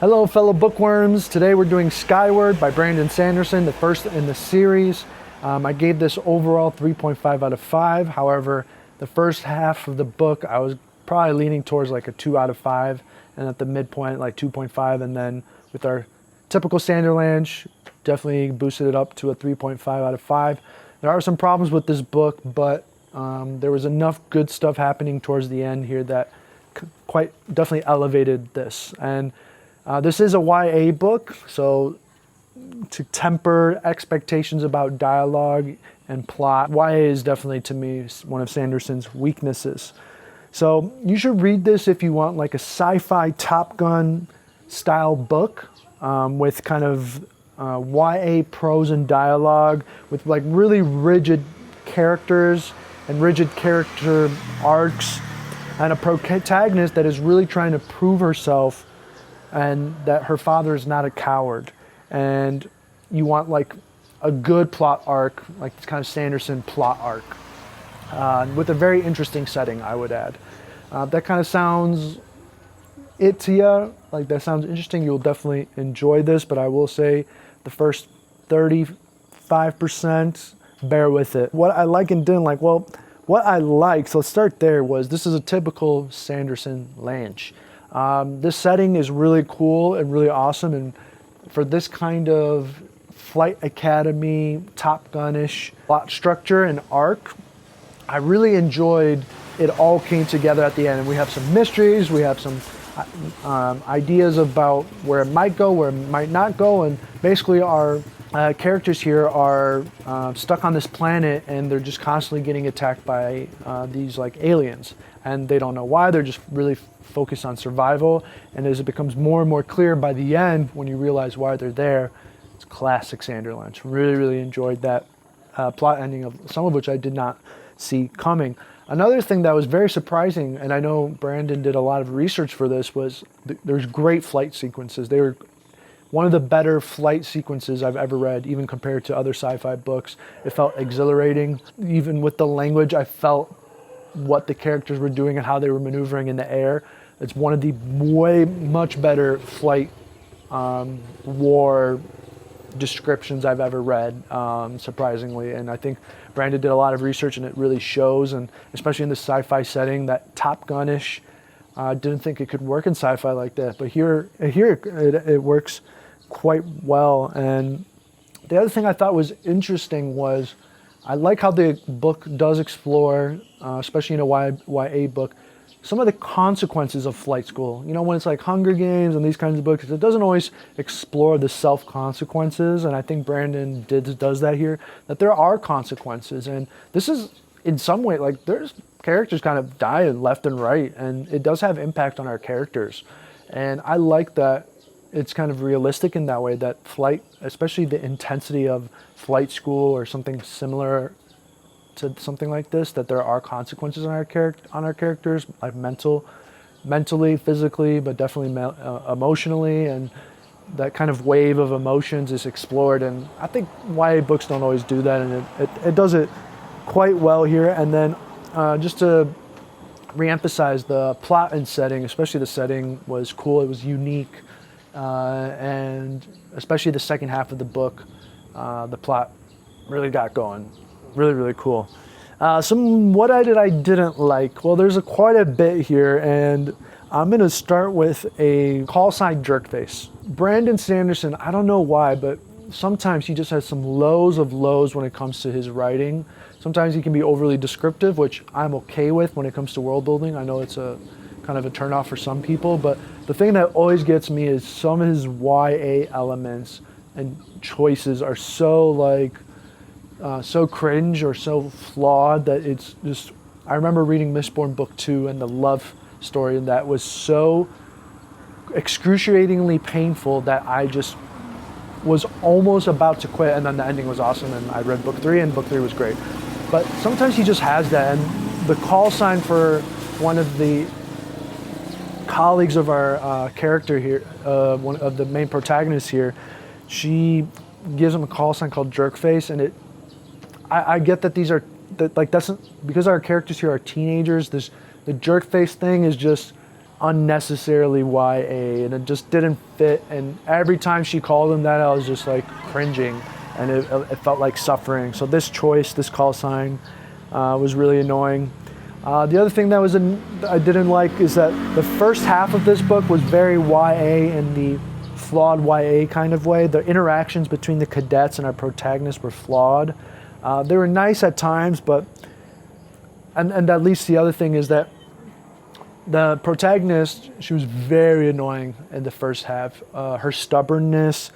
Hello fellow bookworms, today we're doing Skyward by Brandon Sanderson, the first in the series. I gave this overall 3.5 out of 5, however the first half of the book I was probably leaning towards like a 2 out of 5, and at the midpoint like 2.5, and then with our typical Sanderlanche definitely boosted it up to a 3.5 out of 5. There are some problems with this book, but there was enough good stuff happening towards the end here that quite definitely elevated this. And this is a YA book, so to temper expectations about dialogue and plot, YA is definitely, to me, one of Sanderson's weaknesses. So you should read this if you want like a sci-fi Top Gun style book with kind of YA prose and dialogue with like really rigid characters and rigid character arcs and a protagonist that is really trying to prove herself and that her father is not a coward. And you want like a good plot arc, like this kind of Sanderson plot arc, with a very interesting setting, I would add. That kind of sounds it to you, like that sounds interesting, you'll definitely enjoy this, but I will say the first 35%, bear with it. What I like and didn't like, well, what I liked, so let's start there, was this is a typical Sanderson-Lanche. This setting is really cool and really awesome, and for this kind of Flight Academy, Top Gun-ish plot structure and arc, I really enjoyed it all came together at the end. And we have some mysteries, we have some ideas about where it might go, where it might not go, and basically our characters here are stuck on this planet and they're just constantly getting attacked by these like aliens, and they don't know why. They're just really focused on survival, and as it becomes more and more clear by the end when you realize why they're there, it's classic Sanderlanche. Really enjoyed that plot ending, of some of which I did not see coming. Another thing that was very surprising, and I know Brandon did a lot of research for this, was there's great flight sequences. They were one of the better flight sequences I've ever read, even compared to other sci-fi books. It felt exhilarating. Even with the language, I felt what the characters were doing and how they were maneuvering in the air. It's one of the much better flight war descriptions I've ever read, surprisingly. And I think Brandon did a lot of research, and it really shows, and especially in the sci-fi setting, that Top Gun-ish. Didn't think it could work in sci-fi like that, but here it works quite well. And the other thing I thought was interesting was I like how the book does explore, especially in a YA book, some of the consequences of flight school. You know, when it's like Hunger Games and these kinds of books, it doesn't always explore the self-consequences, and I think Brandon does that here, that there are consequences. And this is, in some way, like there's characters kind of die left and right, and it does have impact on our characters. And I like that it's kind of realistic in that way, that flight, especially the intensity of flight school or something similar to something like this, that there are consequences on our characters, like mentally, physically, but definitely emotionally, and that kind of wave of emotions is explored. And I think YA books don't always do that, and it does it quite well here. And then just to re-emphasize, the plot and setting, especially the setting, was cool. It was unique, and especially the second half of the book, the plot really got going. Really cool. What I didn't like. Well, there's quite a bit here, and I'm gonna start with a call sign Jerkface. Brandon Sanderson, I don't know why, but sometimes he just has some lows of lows when it comes to his writing. Sometimes he can be overly descriptive, which I'm okay with when it comes to world building. I know it's a kind of a turnoff for some people, but the thing that always gets me is some of his YA elements and choices are so like so cringe or so flawed that it's just. I remember reading Mistborn Book 2 and the love story, and that was so excruciatingly painful that I just was almost about to quit, and then the ending was awesome, and I read Book 3, and Book 3 was great. But sometimes he just has that, and the call sign for one of the colleagues of our character here, one of the main protagonists here, she gives him a call sign called Jerkface, and I get that these are, that's because our characters here are teenagers, the Jerkface thing is just unnecessarily YA, and it just didn't fit. And every time she called him that, I was just like cringing, and it felt like suffering. So this choice, this call sign, was really annoying. The other thing that I didn't like is that the first half of this book was very YA in the flawed YA kind of way. The interactions between the cadets and our protagonist were flawed. They were nice at times, but and at least the other thing is that the protagonist, she was very annoying in the first half. Her stubbornness,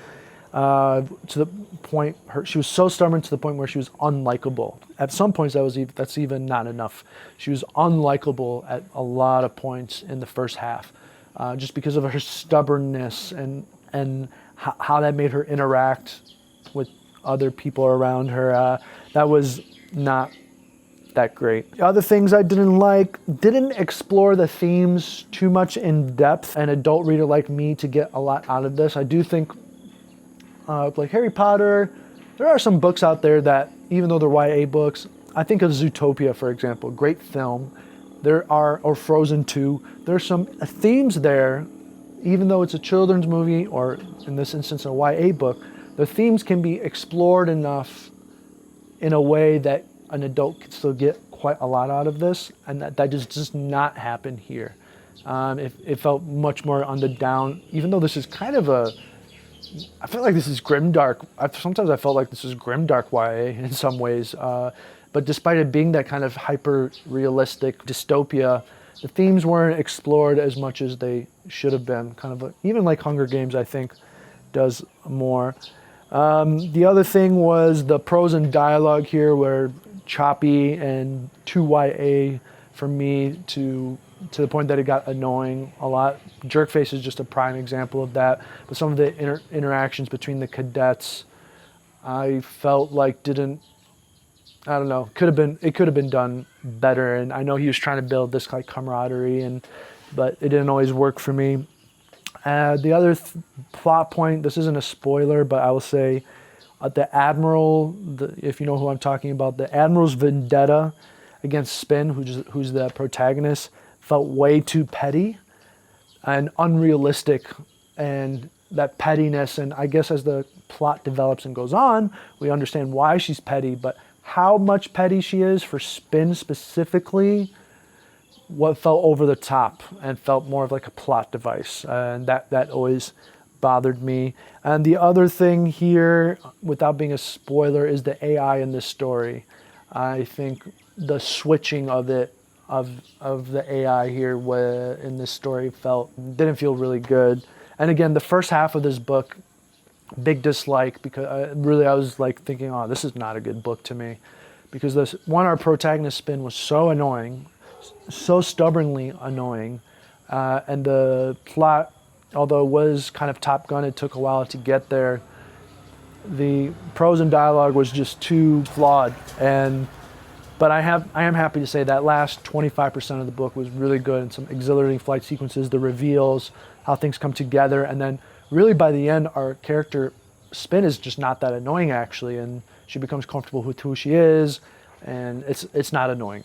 to the point, she was so stubborn to the point where she was unlikable. At some points, that's even not enough. She was unlikable at a lot of points in the first half, just because of her stubbornness and how that made her interact with other people around her. That was not that great. The other things I didn't explore the themes too much in depth. An adult reader like me to get a lot out of this. I do think, like Harry Potter, there are some books out there that, even though they're YA books, I think of Zootopia, for example, great film. Or Frozen 2, there's some themes there, even though it's a children's movie, or in this instance, a YA book, the themes can be explored enough in a way that an adult can still get quite a lot out of this, and that just does not happen here. It felt much more on the down, even though this is kind of I feel like this is grimdark. Sometimes I felt like this is grimdark YA in some ways, but despite it being that kind of hyper-realistic dystopia, the themes weren't explored as much as they should have been. Even like Hunger Games, I think, does more. The other thing was the prose and dialogue here were choppy and too YA for me to the point that it got annoying a lot. Jerkface is just a prime example of that. But some of the interactions between the cadets, I felt like I don't know, it could have been done better. And I know he was trying to build this like camaraderie, but it didn't always work for me. The other plot point, this isn't a spoiler, but I will say the Admiral, if you know who I'm talking about, the Admiral's vendetta against Spin, who's the protagonist, felt way too petty and unrealistic. And that pettiness, and I guess as the plot develops and goes on, we understand why she's petty, but how much petty she is for Spin specifically, what felt over the top and felt more of like a plot device, and that always bothered me. And the other thing here, without being a spoiler, is the AI in this story. I think the switching of the AI here in this story didn't feel really good. And again, the first half of this book, big dislike, because I was like thinking, oh, this is not a good book to me, because our protagonist Spin was so annoying, so stubbornly annoying, and the plot, although it was kind of Top Gun, it took a while to get there. The prose and dialogue was just too flawed, but I am happy to say that last 25% of the book was really good, and some exhilarating flight sequences, the reveals, how things come together, and then really by the end, our character Spin is just not that annoying actually, and she becomes comfortable with who she is, and it's not annoying.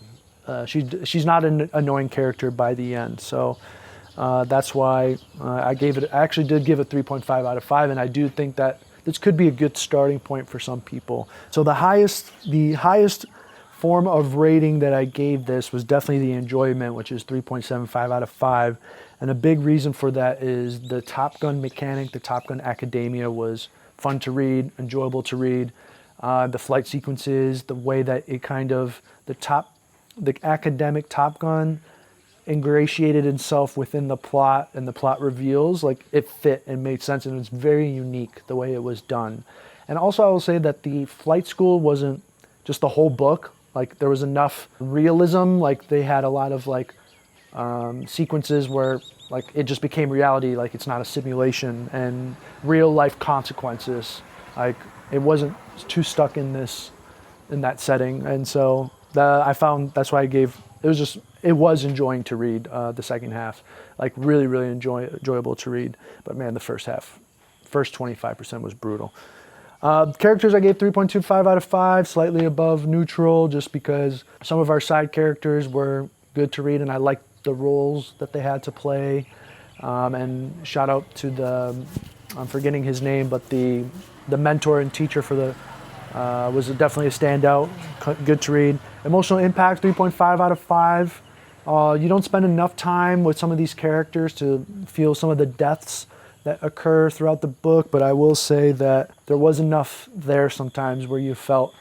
She's not an annoying character by the end, so that's why I actually did give it 3.5 out of 5, and I do think that this could be a good starting point for some people. So the highest form of rating that I gave this was definitely the enjoyment, which is 3.75 out of 5, and a big reason for that is the Top Gun mechanic, the Top Gun Academia was fun to read, enjoyable to read. The flight sequences, the way that it the academic Top Gun ingratiated itself within the plot and the plot reveals, like it fit and made sense, and it's very unique the way it was done. And also I will say that the flight school wasn't just the whole book, like there was enough realism, like they had a lot of like sequences where like it just became reality, like it's not a simulation, and real life consequences, like it wasn't too stuck in that setting. And so I found that's why it was enjoying to read the second half, like really, really enjoyable to read. But man, the first 25% was brutal. Characters I gave 3.25 out of 5, slightly above neutral, just because some of our side characters were good to read, and I liked the roles that they had to play. And shout out to I'm forgetting his name, but the mentor and teacher for the, was definitely a standout, good to read. Emotional impact, 3.5 out of 5. You don't spend enough time with some of these characters to feel some of the deaths that occur throughout the book, but I will say that there was enough there sometimes where you felt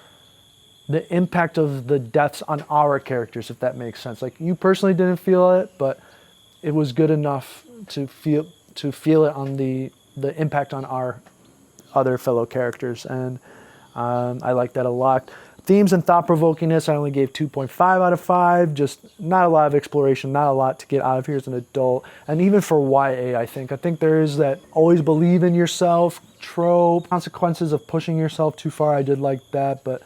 the impact of the deaths on our characters, if that makes sense. Like, you personally didn't feel it, but it was good enough to feel it on the impact on our other fellow characters, and I like that a lot. Themes and thought-provokingness, I only gave 2.5 out of 5. Just not a lot of exploration, not a lot to get out of here as an adult. And even for YA, I think there is that always believe in yourself trope. Consequences of pushing yourself too far, I did like that. But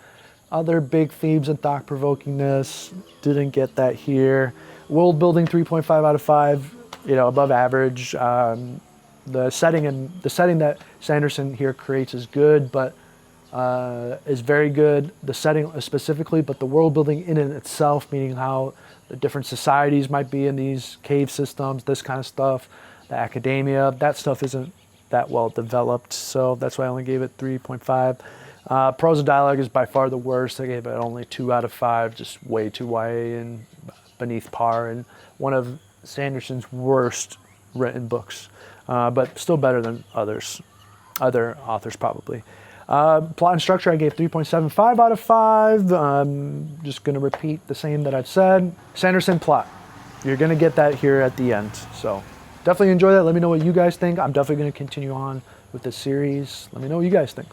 other big themes and thought-provokingness, didn't get that here. World building, 3.5 out of 5, above average. The setting that Sanderson here creates is good, but is very good, the setting specifically, but the world building in and itself, meaning how the different societies might be in these cave systems, this kind of stuff, the academia, that stuff isn't that well developed, so that's why I only gave it 3.5. Prose and dialogue is by far the worst. I gave it only 2 out of 5, just way too YA and beneath par, and one of Sanderson's worst written books, but still better than other authors probably. Plot and structure, I gave 3.75 out of 5. Just going to repeat the same that I've said. Sanderson plot. You're going to get that here at the end. So definitely enjoy that. Let me know what you guys think. I'm definitely going to continue on with this series. Let me know what you guys think.